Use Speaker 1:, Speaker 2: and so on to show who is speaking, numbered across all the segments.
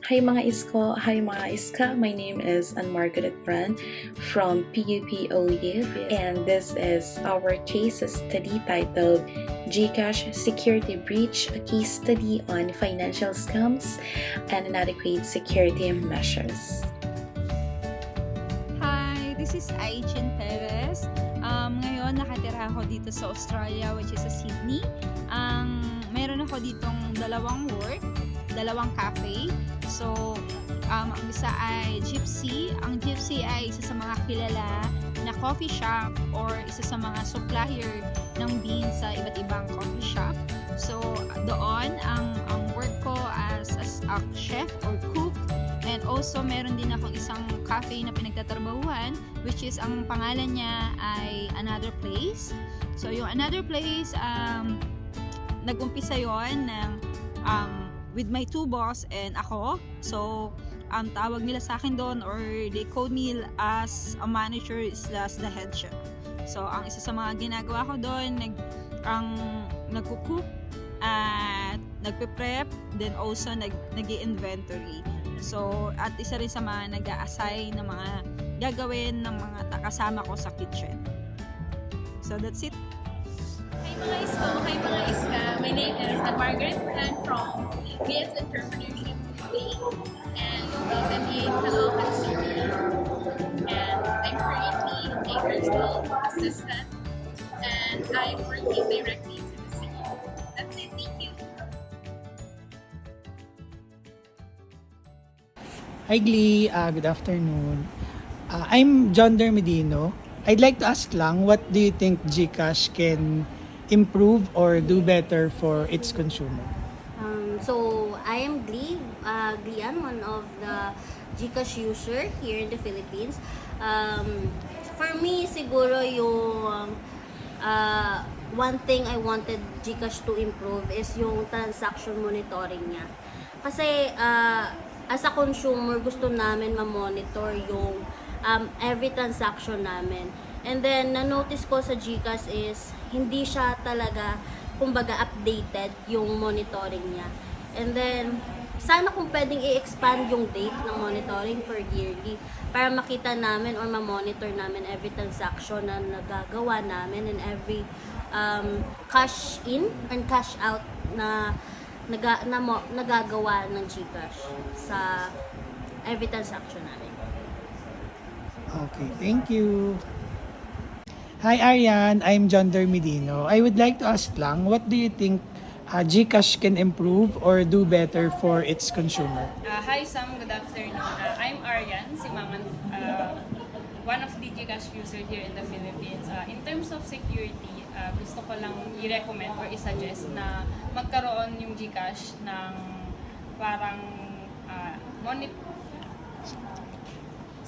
Speaker 1: Hi mga isko, hi mga iska. My name is Anne-Margaret Brand from PUPOU, and this is our case study titled GCASH Security Breach, a case study on financial scams and inadequate security measures.
Speaker 2: Hi, this is Aichin Perez. Ngayon nakatira ako dito sa Australia, which is sa Sydney. Meron ako ditong dalawang work, dalawang cafe. So, ang isa ay Gypsy. Ang Gypsy ay isa sa mga kilala na coffee shop or isa sa mga supplier ng beans sa iba't ibang coffee shop. So, doon ang work ko as a chef or cook. And also, meron din akong isang cafe na pinagtatrabahuhan, which is ang pangalan niya ay Another Place. So, yung Another Place, nag-umpisa yon ng with my two boss and ako. So, ang tawag nila sa akin doon, or they call me as a manager slash the head chef. So, ang isa sa mga ginagawa ko doon, nagkukook at nagpe-prep, then also nag-i-inventory. So, at isa rin sa mga nag-a-assign ng mga gagawin ng mga kasama ko sa kitchen. So, that's it.
Speaker 3: Hi mga isko, hi mga iska. My name is Margaret and from BS Entrepreneurship Week and welcome in Caloocan City. And I'm currently a virtual assistant and I'm working directly to the city. That's it, thank you.
Speaker 4: Hi Glee, good afternoon. I'm Jhonder. I'd like to ask lang, what do you think GCash can improve or do better for its consumer?
Speaker 5: So I am Glian, one of the GCash user here in the Philippines. For me, siguro yung one thing I wanted GCash to improve is yung transaction monitoring niya. Kasi as a consumer, gusto namin ma-monitor yung every transaction namin. And then, na-notice ko sa GCash is, hindi siya talaga, kumbaga, updated yung monitoring niya. And then, sana kung pwedeng i-expand yung date ng monitoring for yearly para makita namin or ma-monitor namin every transaction na nagagawa namin and every cash in and cash out na nagagawa ng GCash sa every transaction namin.
Speaker 4: Okay, thank you. Hi Arian, I'm Jhonder. I would like to ask lang, what do you think GCash can improve or do better for its consumer?
Speaker 6: Hi Sam, good afternoon. I'm Arian, si Maman, one of the GCash user here in the Philippines. In terms of security, gusto ko lang i-recommend or i-suggest na magkaroon yung GCash ng parang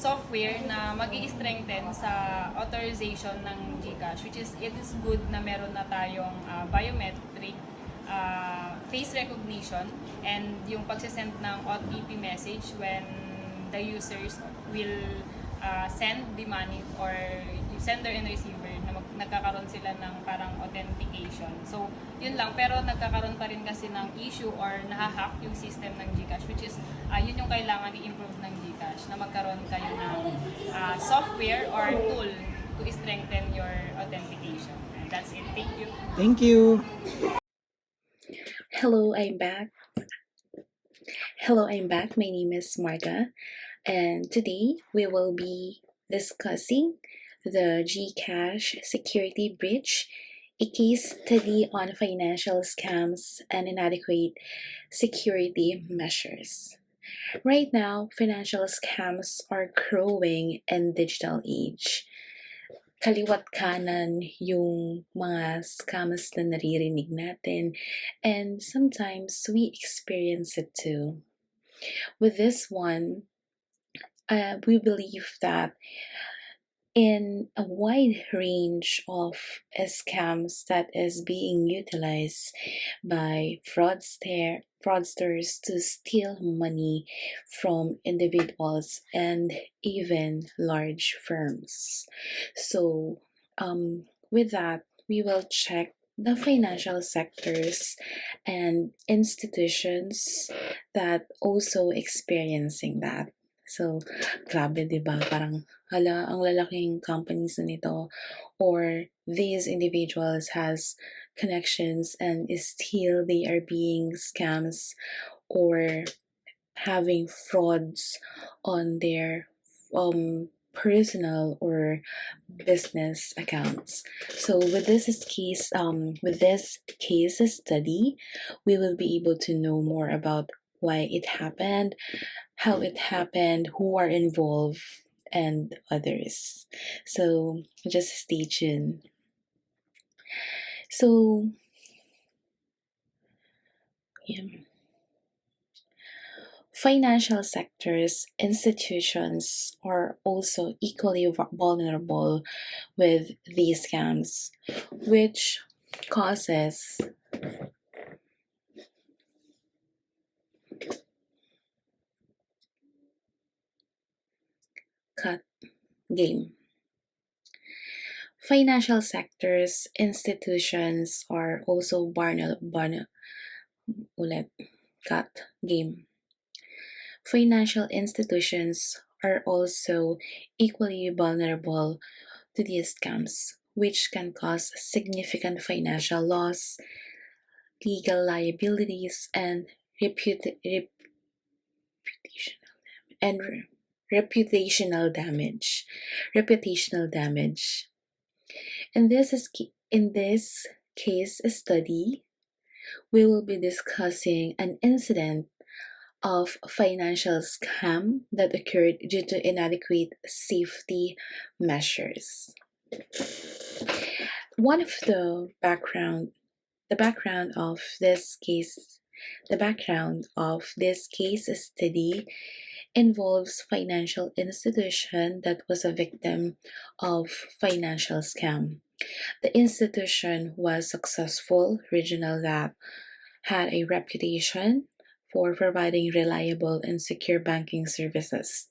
Speaker 6: software na mag-i-strengthen sa authorization ng GCash, which is, it is good na meron na tayong biometric, face recognition, and yung pagsisend ng OTP message when the users will send the money, or sender and receiver na nagkakaroon sila ng parang authentication. So, yun lang. Pero nagkakaroon pa rin kasi ng issue or nahahack yung system ng GCash, which is yun yung kailangan i-improve ng GCash, na magkaroon kayo ng software or tool to strengthen your authentication. And that's it. Thank you.
Speaker 4: Thank you.
Speaker 1: Hello, I'm back. My name is Marga, and today we will be discussing the GCash Security Breach, a case study on financial scams and inadequate security measures. Right now, financial scams are growing in digital age. Kaliwat kanan yung mga scams na naririnig natin, and sometimes we experience it too. With this one, we believe that in a wide range of scams that is being utilized by fraudsters to steal money from individuals and even large firms. So with that, we will check the financial sectors and institutions that also experiencing that. So, grabe, di ba? Parang, hala, ang lalaking companies na nito, or these individuals has connections and still they are being scams or having frauds on their personal or business accounts. So with this case study, we will be able to know more about why it happened, how it happened, who are involved, and others. So just stay tuned. So yeah. Financial sectors, institutions are also equally vulnerable with these scams, which causes cut game. Financial sectors, institutions are also ulit, cut game. Financial institutions are also equally vulnerable to these scams, which can cause significant financial loss, legal liabilities, and and reputational damage. Reputational damage. In this case study, we will be discussing an incident of financial scam that occurred due to inadequate safety measures. One of the background of this case the background of this case study involves financial institution that was a victim of financial scam. The institution was successful regional that had a reputation for providing reliable and secure banking services.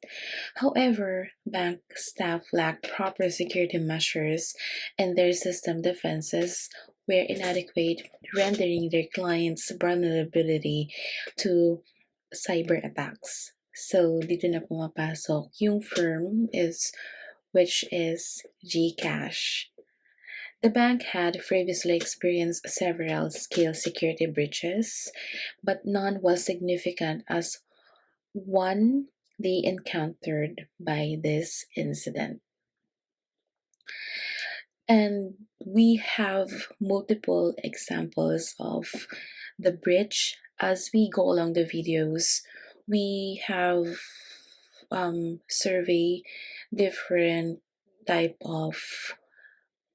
Speaker 1: However, bank staff lacked proper security measures and their system defenses were inadequate, rendering their clients vulnerability to cyber attacks. So, dito na pumapasok yung which is GCASH. The bank had previously experienced several scale security breaches, but none was significant as one they encountered by this incident. And we have multiple examples of the breach as we go along the videos. We have survey different type of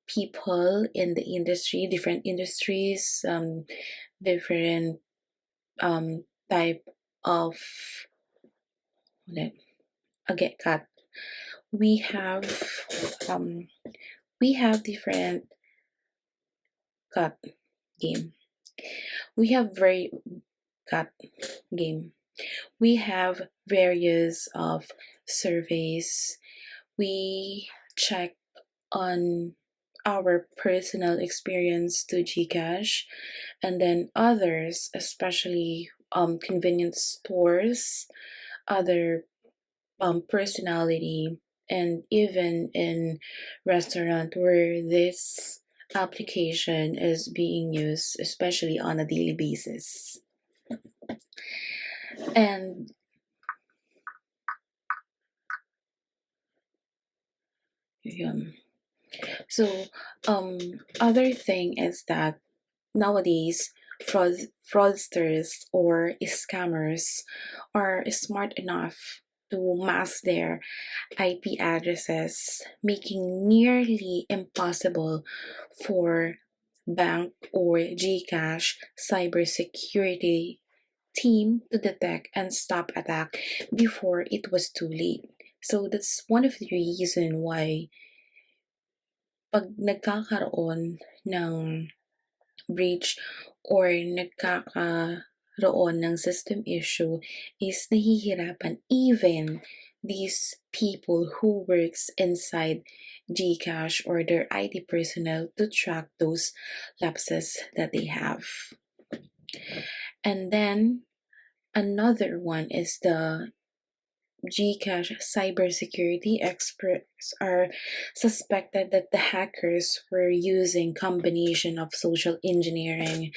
Speaker 1: people in the industry, different industries, different type of okay, cut. We have different cut game. We have very cut game. We have various of surveys. We check on our personal experience to GCash, and then others, especially convenience stores, other personality, and even in restaurant where this application is being used, especially on a daily basis. And so other thing is that nowadays fraudsters or scammers are smart enough to mask their IP addresses, making nearly impossible for bank or GCash cybersecurity team to detect and stop attack before it was too late. So that's one of the reason why pag nagkakaroon ng breach or nagkakaroon ng system issue is nahihirapan even these people who works inside GCash or their IT personnel to track those lapses that they have. And then another one is the GCash cybersecurity experts are suspected that the hackers were using combination of social engineering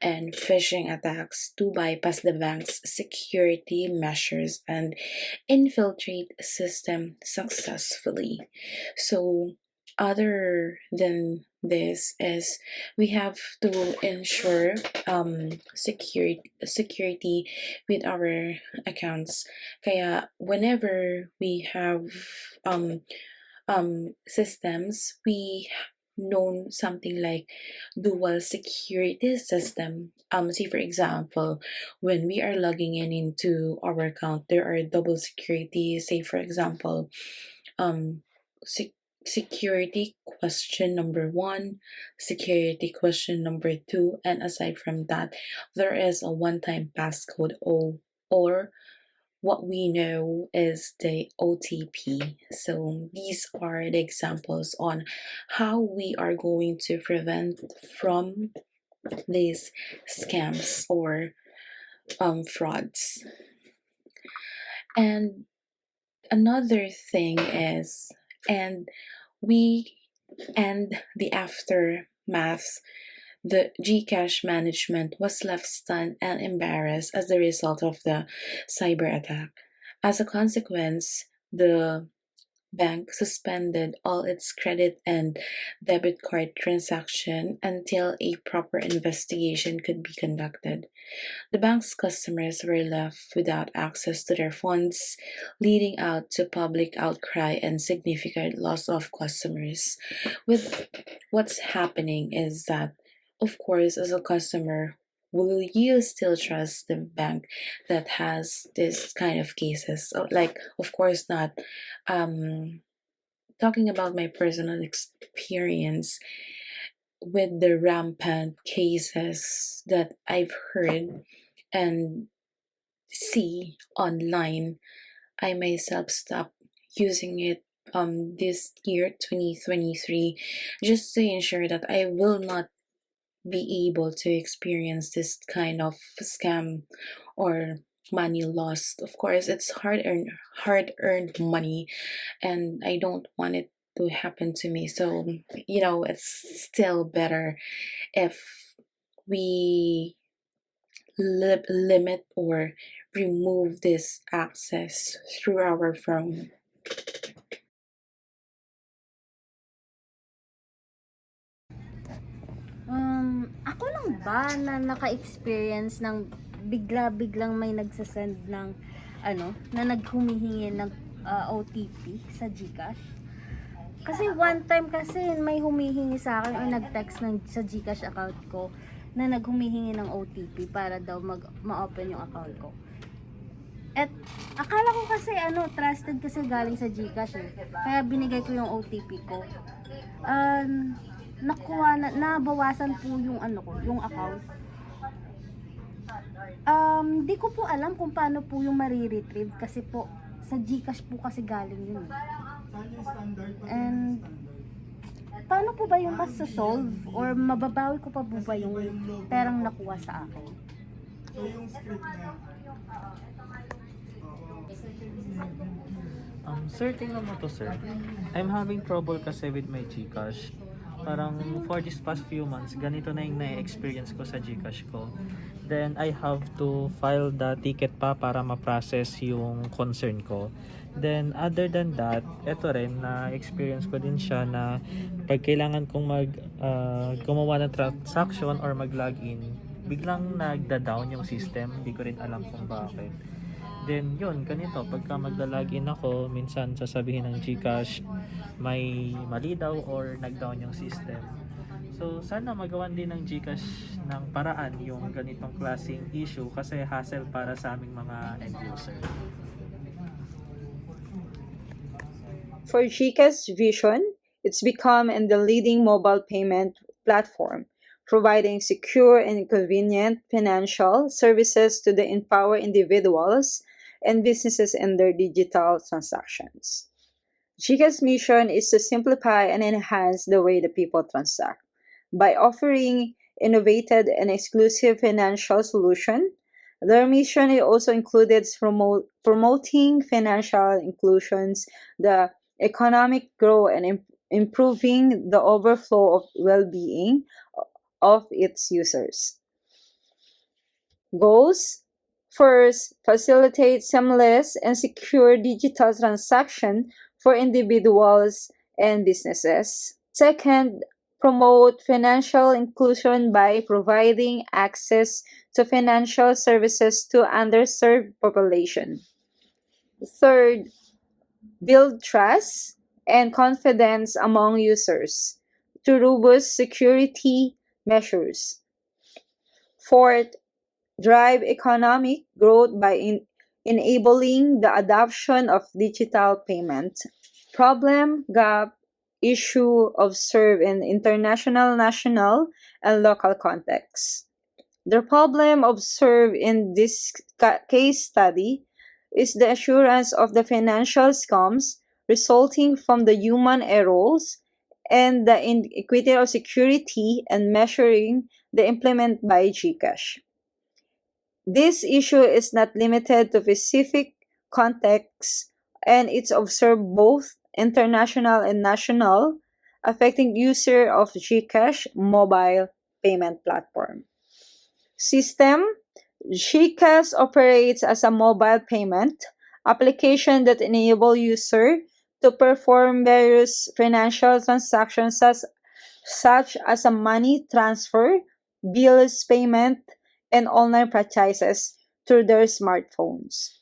Speaker 1: and phishing attacks to bypass the bank's security measures and infiltrate system successfully. So other than this is we have to ensure security with our accounts. Kaya whenever we have systems, we known something like dual security system. Say for example, when we are logging in into our account, there are double security. Say for example, um, sec- security question number one, security question number two, and aside from that, there is a one-time passcode or what we know is the OTP. So these are the examples on how we are going to prevent from these scams or frauds. And another thing is, and we and the aftermath, the GCash management was left stunned and embarrassed as a result of the cyber attack. As a consequence, the bank suspended all its credit and debit card transaction until a proper investigation could be conducted. The bank's customers were left without access to their funds, leading out to public outcry and significant loss of customers. With what's happening is that, of course, as a customer, will you still trust the bank that has this kind of cases? So, like, of course not. Talking about my personal experience with the rampant cases that I've heard and see online, I myself stopped using it this year 2023 just to ensure that I will not be able to experience this kind of scam or money lost. Of course, it's hard earned money, and I don't want it to happen to me. So, it's still better if we limit or remove this access through our phone.
Speaker 5: Ako lang ba na naka-experience ng bigla-biglang may nagsasend ng na naghumihingi ng OTP sa GCash? Kasi one time kasi may humihingi sa akin or nag-text sa GCash account ko na naghumihingi ng OTP para daw ma-open yung account ko. At akala ko kasi trusted kasi galing sa GCash eh. Kaya binigay ko yung OTP ko. Nabawasan po yung yung account. Di ko po alam kung paano po yung mariretrieve kasi po sa GCash po kasi galing yun. And paano po ba yung solve or mababawi ko pa po ba yung perang nakuha sa akin?
Speaker 4: So yung script na
Speaker 7: Sir, tingnan mo to, sir. I'm having trouble kasi with my GCash. Parang for these past few months, ganito na yung na-experience ko sa GCash ko. Then, I have to file the ticket pa para ma-process yung concern ko. Then, other than that, eto rin, na-experience ko din siya na pag kailangan kong gumawa ng transaction or mag-login, biglang nagda-down yung system. Hindi ko rin alam kung bakit. Then yun, ganito, pagka magla-login ako, minsan sasabihin ng GCash may mali daw or nag-down yung system. So sana magawan din ng GCash ng paraan yung ganitong klaseng issue kasi hassle para sa aming mga end user.
Speaker 8: For GCASH vision, it's become the leading mobile payment platform, providing secure and convenient financial services to the empower individuals, and businesses in their digital transactions. GCASH's mission is to simplify and enhance the way the people transact. By offering innovative and exclusive financial solution, their mission also included promoting financial inclusions, the economic growth, and improving the overflow of well-being of its users. Goals: first, facilitate seamless and secure digital transaction for individuals and businesses. Second, promote financial inclusion by providing access to financial services to underserved population. Third, build trust and confidence among users through robust security measures. Fourth, drive economic growth by enabling the adoption of digital payment. Problem gap issue observed in international, national, and local contexts. The problem observed in this case study is the assurance of the financial scams resulting from the human errors and the inequity of security and measuring the implement by GCASH. This issue is not limited to specific contexts and it's observed both international and national, affecting user of GCash mobile payment platform. System: GCash operates as a mobile payment application that enable user to perform various financial transactions such as a money transfer, bills payment, and online purchases through their smartphones.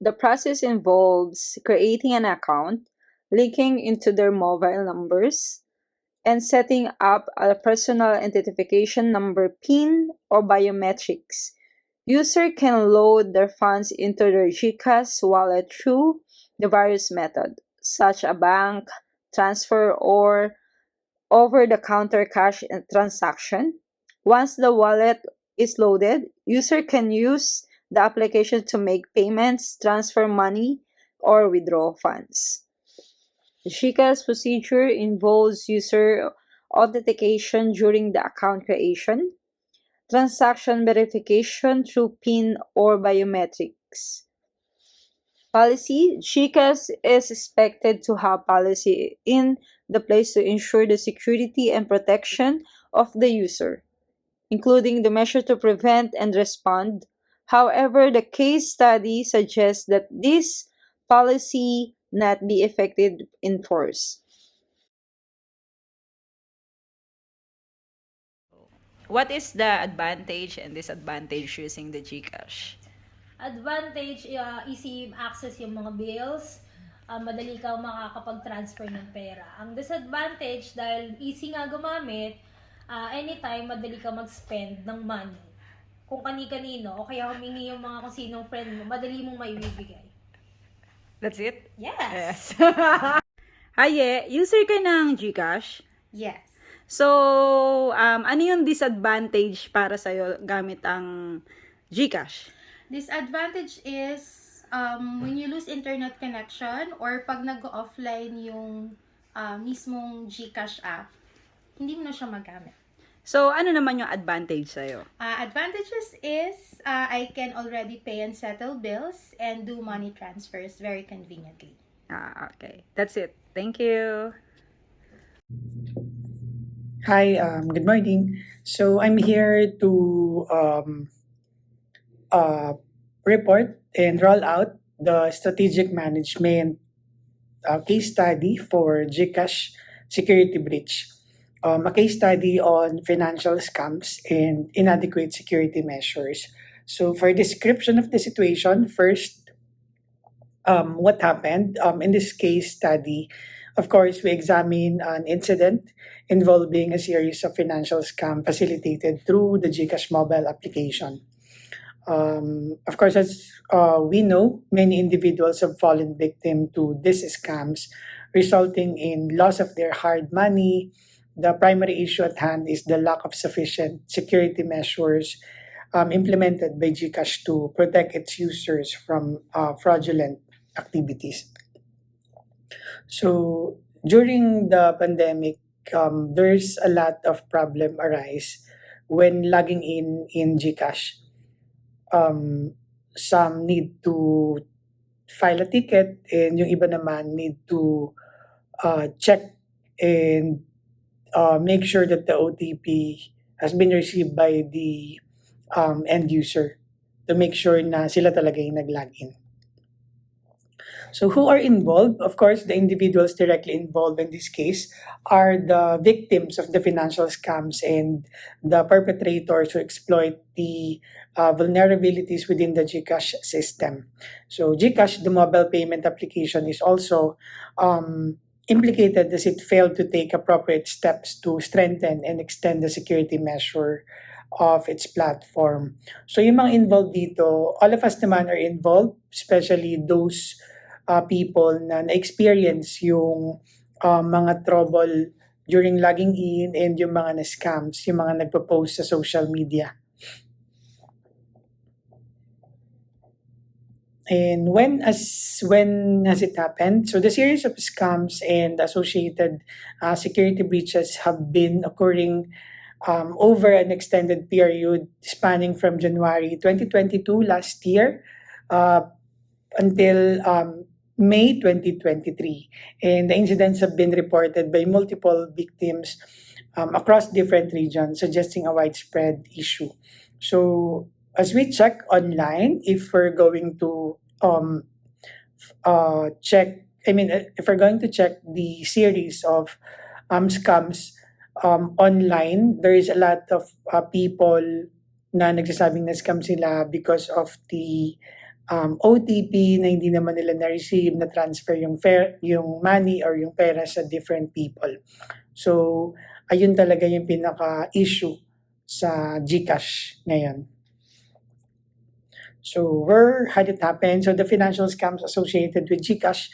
Speaker 8: The process involves creating an account, linking into their mobile numbers, and setting up a personal identification number PIN or biometrics. User can load their funds into their GCash wallet through the various methods, such as bank transfer or over-the-counter cash transaction. Once the wallet is loaded, user can use the application to make payments, transfer money, or withdraw funds. The GCash procedure involves user authentication during the account creation, transaction verification through PIN or biometrics. Policy: GCash is expected to have policy in the place to ensure the security and protection of the user, including the measure to prevent and respond. However, the case study suggests that this policy not be effective in force.
Speaker 9: What is the advantage and disadvantage using the GCash?
Speaker 10: Advantage, easy access yung mga bills, madali kang makakapag-transfer ng pera. Ang disadvantage, dahil easy nga gumamit, anytime madali ka mag-spend ng money. Kung kani-kanino, o kaya humingi yung mga kung sinong friend mo, madali mong maibibigay.
Speaker 9: That's it?
Speaker 10: Yes!
Speaker 9: Haye, user ka ng GCash?
Speaker 10: Yes.
Speaker 9: So, ano yung disadvantage para sa'yo gamit ang GCash?
Speaker 11: Disadvantage is when you lose internet connection or pag nag-offline yung mismong GCash app, hindi mo na siya magamit.
Speaker 9: So, ano naman yung advantage sa'yo?
Speaker 11: Advantages is I can already pay and settle bills and do money transfers very conveniently.
Speaker 9: Okay. That's it. Thank you.
Speaker 4: Hi, good morning. So I'm here to report and roll out the strategic management case study for GCash security breach. A case study on financial scams and inadequate security measures. So for description of the situation, first, what happened in this case study, of course, we examine an incident involving a series of financial scam facilitated through the GCash mobile application. Of course, as we know, many individuals have fallen victim to these scams, resulting in loss of their hard money. The primary issue at hand is the lack of sufficient security measures implemented by GCash to protect its users from fraudulent activities. So during the pandemic, there's a lot of problem arise when logging in GCash. Some need to file a ticket and yung iba naman need to check and make sure that the OTP has been received by the end user to make sure na sila talaga yung nag-login. So who are involved? Of course, the individuals directly involved in this case are the victims of the financial scams and the perpetrators who exploit the vulnerabilities within the GCash system. So GCash, the mobile payment application, is also implicated as it failed to take appropriate steps to strengthen and extend the security measure of its platform. So yung mga involved dito, all of us naman are involved, especially those people na na-experience yung mga trouble during logging in and yung mga na-scams, yung mga nagpo-post sa social media. And when has it happened? So the series of scams and associated security breaches have been occurring over an extended period spanning from January 2022 last year until May 2023. And the incidents have been reported by multiple victims across different regions, suggesting a widespread issue. So as we check online, if we're going to if we're going to check the series of scams online, there is a lot of people na nagsasabing na scam sila because of the OTP na hindi naman nila na-receive, na transfer yung money or yung pera sa different people. So ayun talaga yung pinaka-issue sa GCash ngayon. So where had it happened? So the financial scams associated with GCash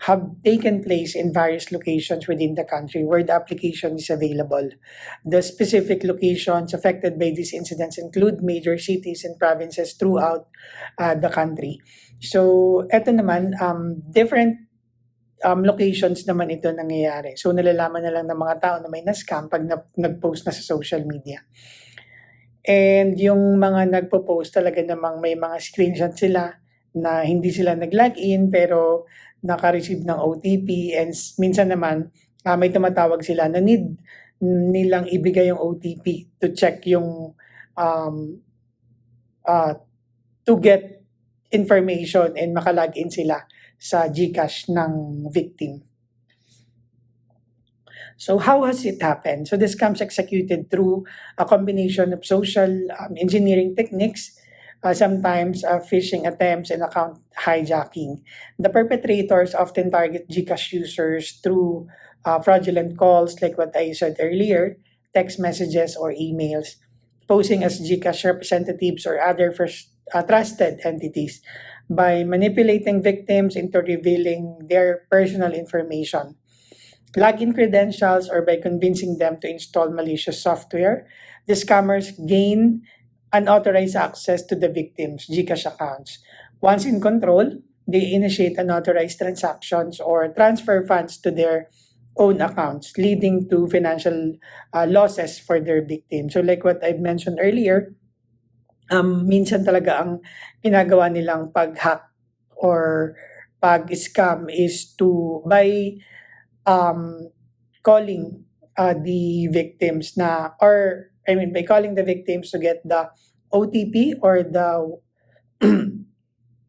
Speaker 4: have taken place in various locations within the country where the application is available. The specific locations affected by these incidents include major cities and provinces throughout the country. So eto naman, different locations naman ito nangyayari. So nalalaman na lang ng mga tao na may na-scam pag nag-post na sa social media. And yung mga nagpo-post talaga namang may mga screenshot sila na hindi sila nag-login pero naka-receive ng OTP, and minsan naman may tumatawag sila na need nilang ibigay yung OTP to check yung to get information and makalagin sila sa GCash ng victim. So how has it happened? So the scams executed through a combination of social engineering techniques, sometimes phishing attempts and account hijacking. The perpetrators often target GCash users through fraudulent calls, like what I said earlier, text messages or emails, posing as GCash representatives or other trusted entities by manipulating victims into revealing their personal information, login credentials, or by convincing them to install malicious software. The scammers gain unauthorized access to the victims' GCash accounts. Once in control, they initiate unauthorized transactions or transfer funds to their own accounts, leading to financial losses for their victims. So like what I mentioned earlier, minsan talaga ang ginagawa nilang pag-hack or pag-scam is by calling the victims by calling the victims to get the OTP or the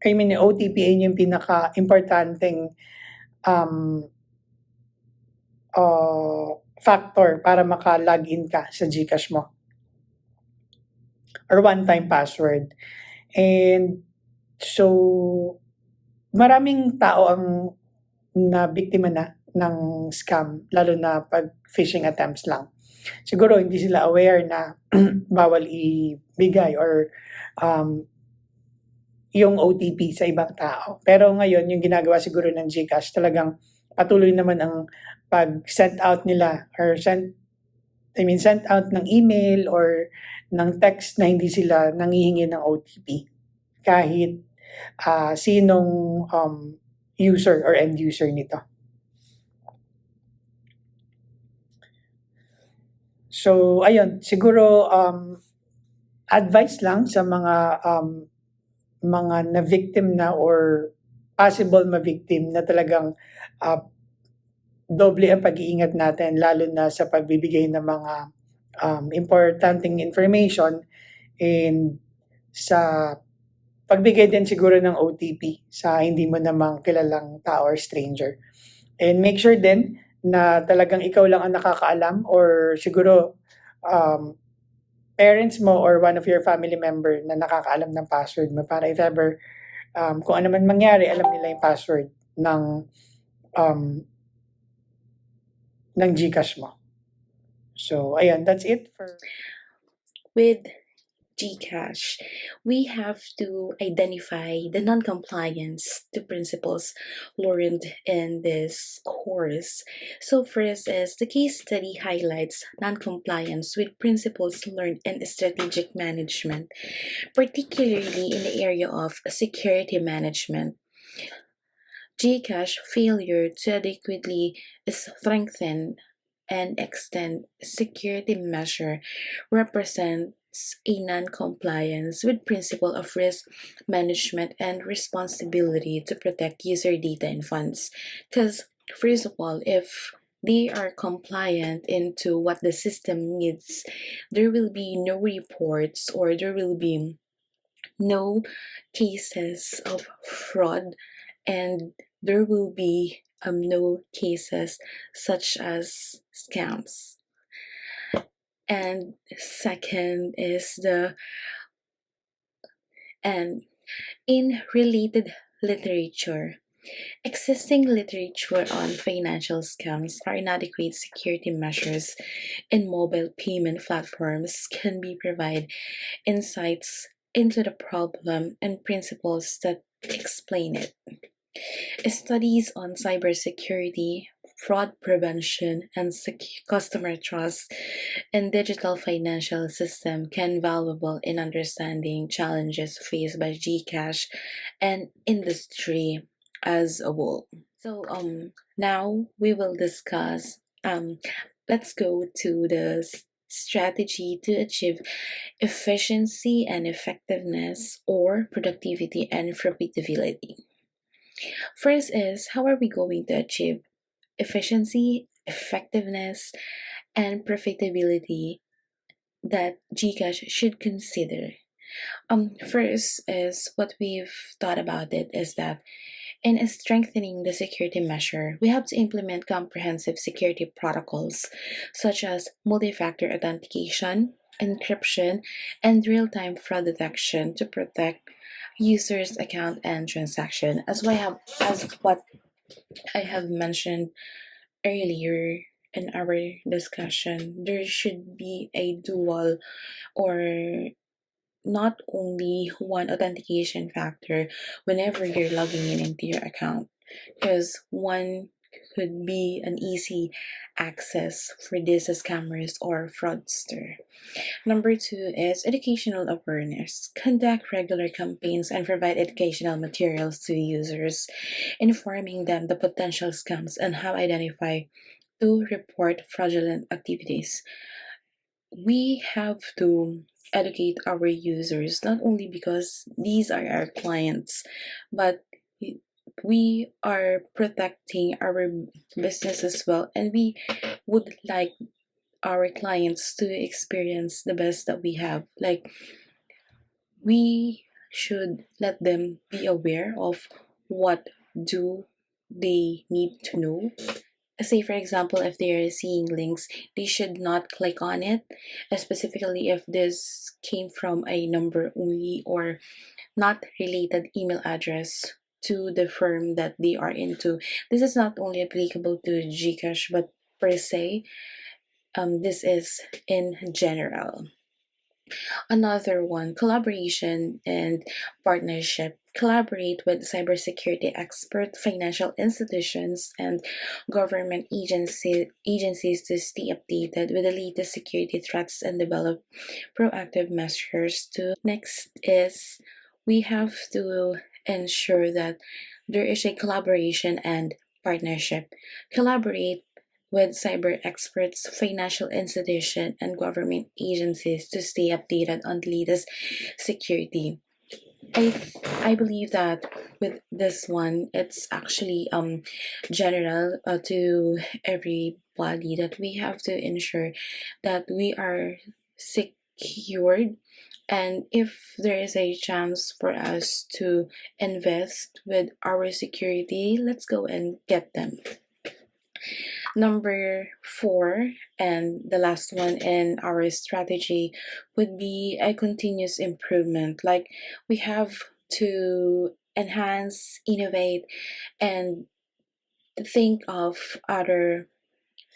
Speaker 4: OTP ay yung pinaka-importanteng factor para maka-login ka sa GCash mo, or one-time password. And so maraming tao ang nabiktima na ng scam, lalo na pag phishing attempts lang. Siguro hindi sila aware na bawal ibigay or yung OTP sa ibang tao. Pero ngayon, yung ginagawa siguro ng GCash, talagang patuloy naman ang pag-send out nila or sent out ng email or ng text na hindi sila nanghihingi ng OTP kahit sinong user or end user nito. So, ayun, siguro advice lang sa mga na-victim na or possible ma-victim na talagang doble ang pag-iingat natin lalo na sa pagbibigay ng mga importanteng information and sa pagbigay din siguro ng OTP sa hindi mo namang kilalang tao or stranger. And make sure din na talagang ikaw lang ang nakakaalam or siguro parents mo or one of your family member na nakakaalam ng password mo para if ever kung ano man mangyari, alam nila yung password ng GCash mo. So, ayun, that's it for...
Speaker 1: With GCASH, we have to identify the non-compliance to principles learned in this course. So first is the case study highlights non-compliance with principles learned in strategic management, particularly in the area of security management. GCASH failure to adequately strengthen and extend security measure represents a non-compliance with principle of risk management and responsibility to protect user data and funds. Because first of all, if they are compliant into what the system needs, there will be no reports or there will be no cases of fraud and there will be no cases such as scams. And second is and in related literature, existing literature on financial scams or inadequate security measures in mobile payment platforms can be provide insights into the problem and principles that explain it. Studies on cybersecurity, fraud prevention, and customer trust in digital financial system can be valuable in understanding challenges faced by GCash and industry as a whole. So now we will discuss let's go to the strategy to achieve efficiency and effectiveness or productivity and profitability. First is how are we going to achieve efficiency, effectiveness, and profitability that GCash should consider. First is what we've thought about it is that in strengthening the security measure, we have to implement comprehensive security protocols such as multi-factor authentication, encryption, and real-time fraud detection to protect users' account and transaction. As what I have mentioned earlier in our discussion, there should be a dual or not only one authentication factor whenever you're logging in into your account, because one could be an easy access for these scammers or fraudster. Number two is educational awareness. Conduct regular campaigns and provide educational materials to users, informing them the potential scams and how identify to report fraudulent activities. We have to educate our users not only because these are our clients, but we are protecting our business as well, and we would like our clients to experience the best that we have. Like, we should let them be aware of what do they need to know. Say for example, if they are seeing links, they should not click on it, specifically if this came from a number only or not related email address to the firm that they are into. This is not only applicable to GCash but per se, this is in general. Another one, collaboration and partnership. Collaborate with cybersecurity experts, financial institutions, and government agencies to stay updated with the latest security threats and develop proactive measures to. Next is we have to ensure that there is a collaboration and partnership. Collaborate with cyber experts, financial institutions, and government agencies to stay updated on the latest security. I believe that with this one, it's actually general to everybody that we have to ensure that we are secured, and if there is a chance for us to invest with our security, let's go and get them. Number four, and the last one in our strategy, would be a continuous improvement. Like we have to enhance, innovate, and think of other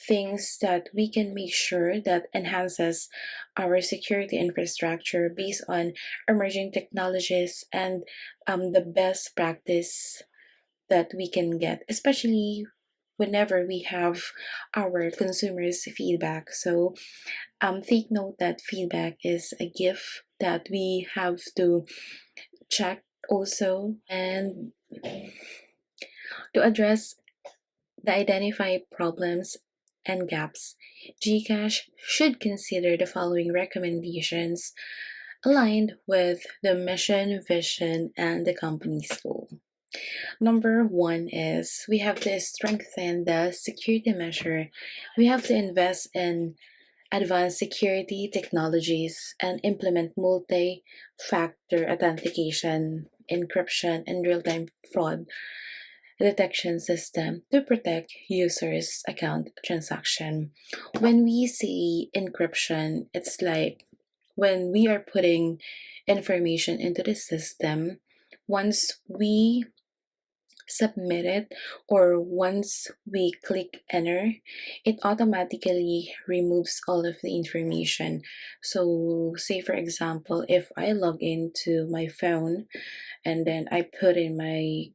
Speaker 1: things that we can make sure that enhances our security infrastructure based on emerging technologies and the best practice that we can get, especially whenever we have our consumers' feedback. So take note that feedback is a gift that we have to check also, and to address the identified problems and gaps. GCASH should consider the following recommendations aligned with the mission, vision, and the company's goal. Number one is we have to strengthen the security measure. We have to invest in advanced security technologies and implement multi factor authentication, encryption, and real time fraud detection system to protect users' account transaction. When we say encryption, it's like when we are putting information into the system, once we submit it or once we click enter, it automatically removes all of the information. So say for example, if I log into my phone and then I put in my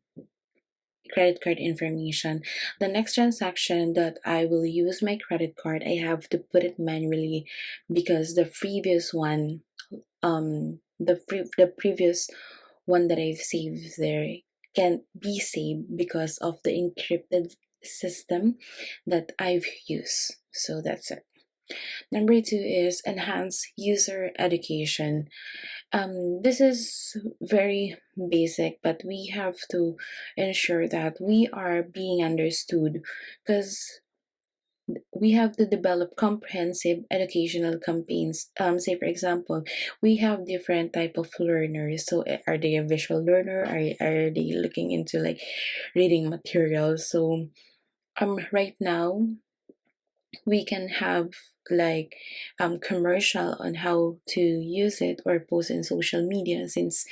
Speaker 1: credit card information, the next transaction that I will use my credit card, I have to put it manually because the previous one, the previous one that I've saved there can't be saved because of the encrypted system that I've used. So that's it. Number two is enhance user education. This is very basic, but we have to ensure that we are being understood because we have to develop comprehensive educational campaigns. Say for example, we have different type of learners. So are they a visual learner? Are they looking into like reading materials? So right now we can have like commercial on how to use it or post in social media, since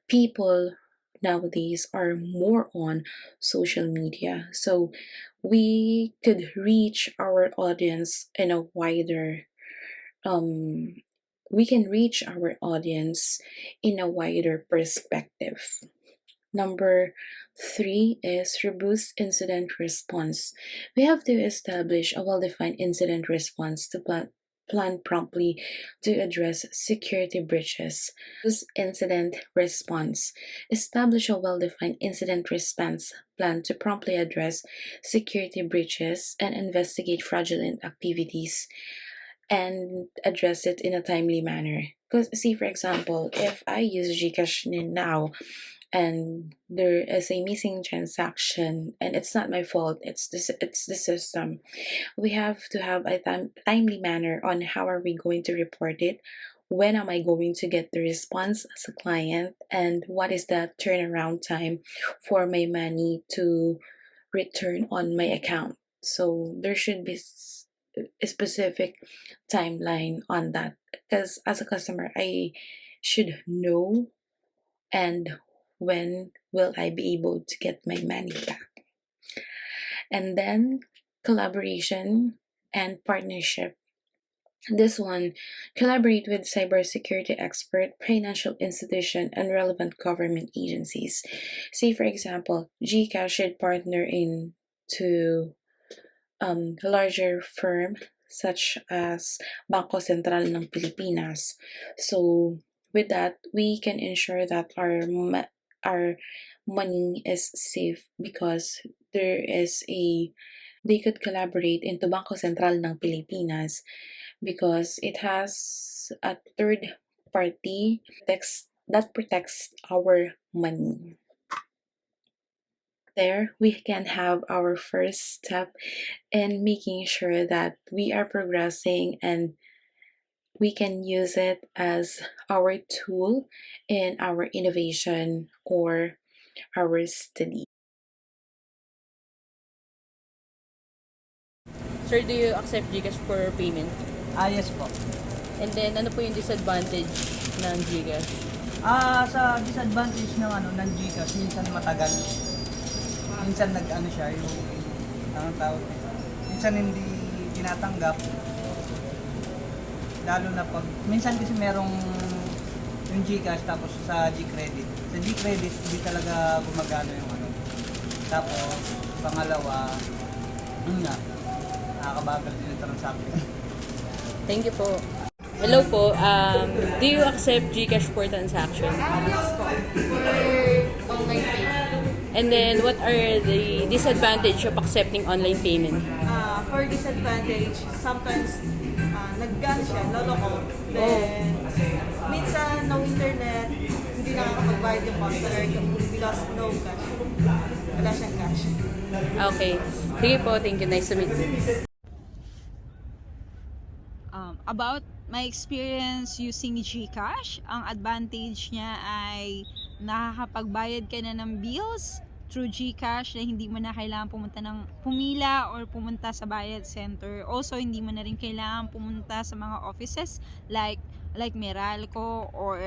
Speaker 1: people nowadays are more on social media. So we could reach our audience in a wider um we can reach our audience in a wider perspective. Number three is robust incident response. We have to establish a well defined incident response to plan promptly to address security breaches. This incident response. Establish a well defined incident response plan to promptly address security breaches and investigate fraudulent activities and address it in a timely manner. Because, see, for example, if I use Gcash now and there is a missing transaction and it's not my fault, it's the system, we have to have a timely manner on how are we going to report it, when am I going to get the response as a client, and what is the turnaround time for my money to return on my account. So there should be a specific timeline on that, because as a customer I should know and when will I be able to get my money back. And then collaboration and partnership. This one, collaborate with cybersecurity expert, financial institution, and relevant government agencies. Say, for example, GCASH should partner into larger firm such as Bangko Sentral ng Pilipinas. So, with that, we can ensure that our money is safe because there is a they could collaborate into Bangko Sentral ng Pilipinas because it has a third party that protects our money. There, we can have our first step in making sure that we are progressing and we can use it as our tool in our innovation or our study.
Speaker 12: Sir, do you accept GCash for payment?
Speaker 13: Yes po.
Speaker 12: And then, ano po yung disadvantage ng GCash?
Speaker 13: Sa disadvantage ng ng GCash, minsan matagal. Minsan nag-ano siya, yung anong tawag nito. Minsan hindi tinatanggap. Lalo na pag, minsan kasi merong yung GCash tapos sa G-Credit. Sa G-Credit, hindi talaga gumagana yung Tapos, pangalawa, yun nga, nakakabagal din yung transaction.
Speaker 12: Thank you po. Hello po. Do you accept GCash for transaction?
Speaker 11: Yes po. For online payment.
Speaker 12: And then, what are the disadvantage of accepting online payment?
Speaker 14: For disadvantage, sometimes nag-gan siya, loloko. Then, minsan no internet, hindi nakakapag-bayad yung customer because no cash. Wala siyang cash.
Speaker 12: Okay. Sige po. Thank you. Nice to meet you.
Speaker 2: About my experience using GCash, ang advantage niya ay nakakapagbayad ka na ng bills through GCash na hindi mo na kailangan pumila or pumunta sa bayad center. Also, hindi mo na rin kailangan pumunta sa mga offices like Meralco or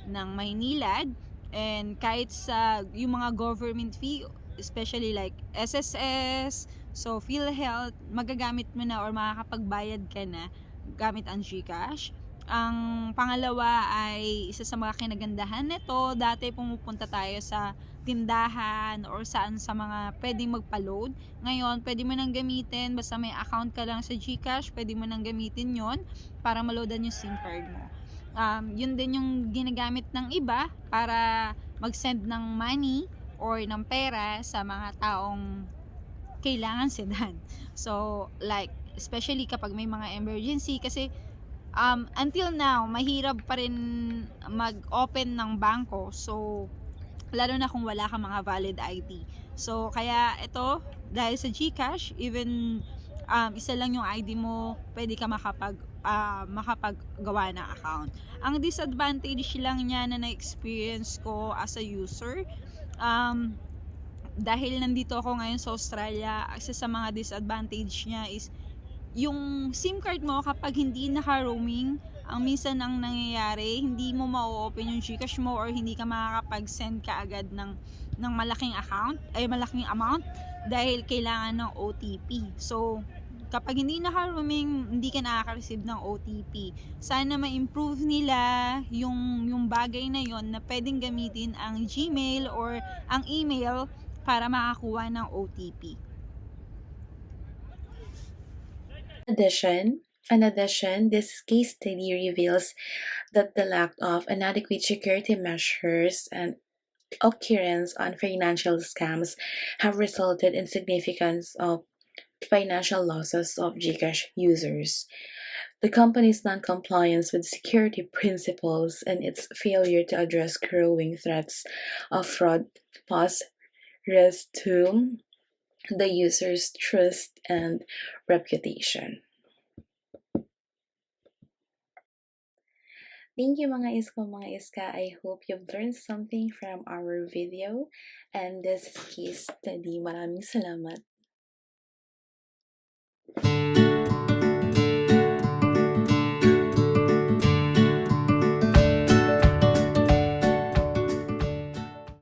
Speaker 2: ng Maynilad. And kahit sa yung mga government fee, especially like SSS, so PhilHealth, magagamit mo na or makakapagbayad ka na gamit ang GCash. Ang pangalawa ay isa sa mga kinagandahan nito, dati pumupunta tayo sa tindahan or saan sa mga pwedeng magpa-load. Ngayon, pwede mo nang gamitin, basta may account ka lang sa GCash, pwede mo nang gamitin yon para maloadan yung SIM card mo. Yun din yung ginagamit ng iba para mag-send ng money or ng pera sa mga taong kailangan sendan. So, like, especially kapag may mga emergency kasi until now mahirap pa rin mag-open ng bangko, so lalo na kung wala kang mga valid ID. So kaya ito, dahil sa GCash, even isa lang yung ID mo, pwede ka makapaggawa ng account. Ang disadvantage lang niya na na-experience ko as a user, dahil nandito ako ngayon sa Australia, isa sa mga disadvantage niya is yung SIM card mo kapag hindi naka-roaming, ang minsan ang nangyayari, hindi mo ma-open yung GCash mo or hindi ka makakapag-send kaagad ng malaking amount dahil kailangan ng OTP. So, kapag hindi naka-roaming, hindi ka nakaka-receive ng OTP. Sana ma-improve nila yung bagay na yon na pwedeng gamitin ang Gmail or ang email para makakuha ng OTP.
Speaker 1: In addition, this case study reveals that the lack of inadequate security measures and occurrence on financial scams have resulted in significant of financial losses of GCash users. The company's non-compliance with security principles and its failure to address growing threats of fraud pose risk to the user's trust and reputation. Thank you mga iska. I hope you've learned something from our video and this case study. Maraming salamat.